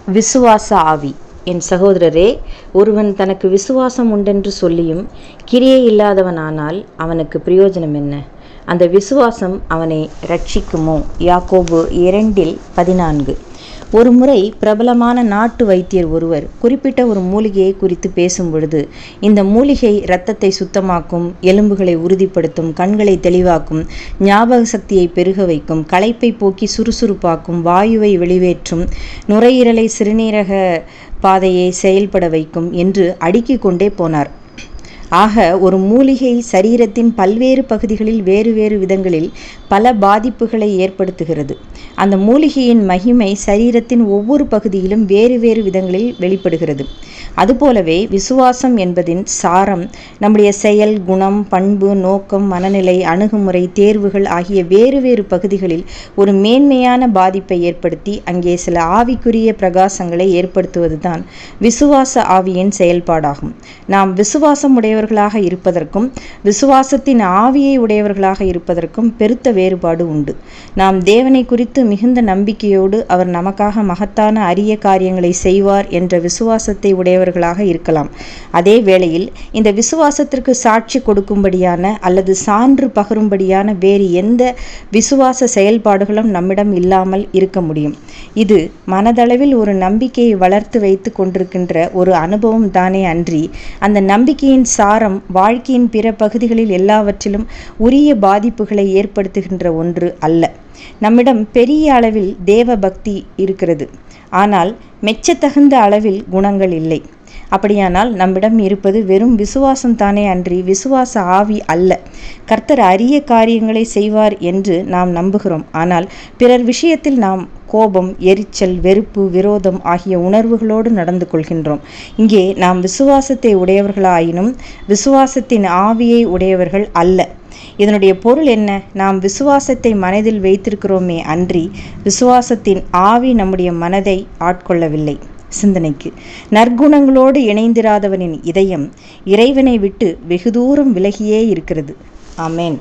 விசுவாச ஆவி. என் சகோதரரே, ஒருவன் தனக்கு விசுவாசம் உண்டென்று சொல்லியும் கிரியை இல்லாதவனானால் அவனுக்கு பிரயோஜனம் என்ன? அந்த விசுவாசம் அவனை இரட்சிக்குமோ? யாக்கோபு 2:14. ஒரு முறை பிரபலமான நாட்டு வைத்தியர் ஒருவர் குறிப்பிட்ட ஒரு மூலிகையை குறித்து பேசும் பொழுது, இந்த மூலிகை இரத்தத்தை சுத்தமாக்கும், எலும்புகளை உறுதிப்படுத்தும், கண்களை தெளிவாக்கும், ஞாபக சக்தியை பெருக வைக்கும், களைப்பை போக்கி சுறுசுறுப்பாக்கும், வாயுவை வெளியேற்றும், நுரையீரலை சிறுநீரக பாதையை செயல்பட வைக்கும் என்று அடுக்கிக் கொண்டே போனார். ஆக ஒரு மூலிகை சரீரத்தின் பல்வேறு பகுதிகளில் வேறு வேறு விதங்களில் பல பாதிப்புகளை ஏற்படுத்துகிறது. அந்த மூலிகையின் மகிமை சரீரத்தின் ஒவ்வொரு பகுதியிலும் வேறு வேறு விதங்களில் வெளிப்படுகிறது. அதுபோலவே விசுவாசம் என்பதின் சாரம் நம்முடைய செயல், குணம், பண்பு, நோக்கம், மனநிலை, அணுகுமுறை, தேர்வுகள் ஆகிய வேறு வேறு பகுதிகளில் ஒரு மேன்மையான பாதிப்பை ஏற்படுத்தி அங்கே சில ஆவிக்குரிய பிரகாசங்களை ஏற்படுத்துவதுதான் விசுவாச ஆவியின் செயல்பாடாகும். நாம் விசுவாசம் உடையவர்களாக இருப்பதற்கும் விசுவாசத்தின் ஆவியை உடையவர்களாக இருப்பதற்கும் பெருத்த வேறுபாடு உண்டு. நாம் தேவனை குறித்து மிகுந்த நம்பிக்கையோடு அவர் நமக்காக மகத்தான அரிய காரியங்களை செய்வார் என்ற விசுவாசத்தை உடையவர்களாக இருக்கலாம். அதே வேளையில் இந்த விசுவாசத்திற்கு சாட்சி கொடுக்கும்படியான அல்லது சான்று பகரும்படியான வேறு எந்த விசுவாச செயல்பாடுகளும் நம்மிடம் இல்லாமல் இருக்க முடியும். இது மனதளவில் ஒரு நம்பிக்கையை வளர்த்து வைத்து கொண்டிருக்கின்ற ஒரு அனுபவம் தானே அன்றி, அந்த நம்பிக்கையின் சாரம் வாழ்க்கையின் பிற பகுதிகளில் எல்லாவற்றிலும் உரிய பாதிப்புகளை ஏற்படுத்துகின்ற ஒன்று அல்ல. நம்மிடம் பெரிய அளவில் தேவ பக்தி இருக்கிறது, ஆனால் மெச்சத்தகுந்த அளவில் குணங்கள் இல்லை. அப்படியானால் நம்மிடம் இருப்பது வெறும் விசுவாசம் தானே அன்றி விசுவாச ஆவி அல்ல. கர்த்தர் அரிய காரியங்களை செய்வார் என்று நாம் நம்புகிறோம், ஆனால் பிறர் விஷயத்தில் நாம் கோபம், எரிச்சல், வெறுப்பு, விரோதம் ஆகிய உணர்வுகளோடு நடந்து கொள்கின்றோம். இங்கே நாம் விசுவாசத்தை உடையவர்களாயினும் விசுவாசத்தின் ஆவியை உடையவர்கள் அல்ல. இதனுடைய பொருள் என்ன? நாம் விசுவாசத்தை மனதில் வைத்திருக்கிறோமே அன்றி விசுவாசத்தின் ஆவி நம்முடைய மனதை ஆட்கொள்ளவில்லை. சிந்தனைக்கு, நற்குணங்களோடு இணைந்திராதவனின் இதயம் இறைவனை விட்டு வெகு தூரம் விலகியே இருக்கிறது. ஆமென்.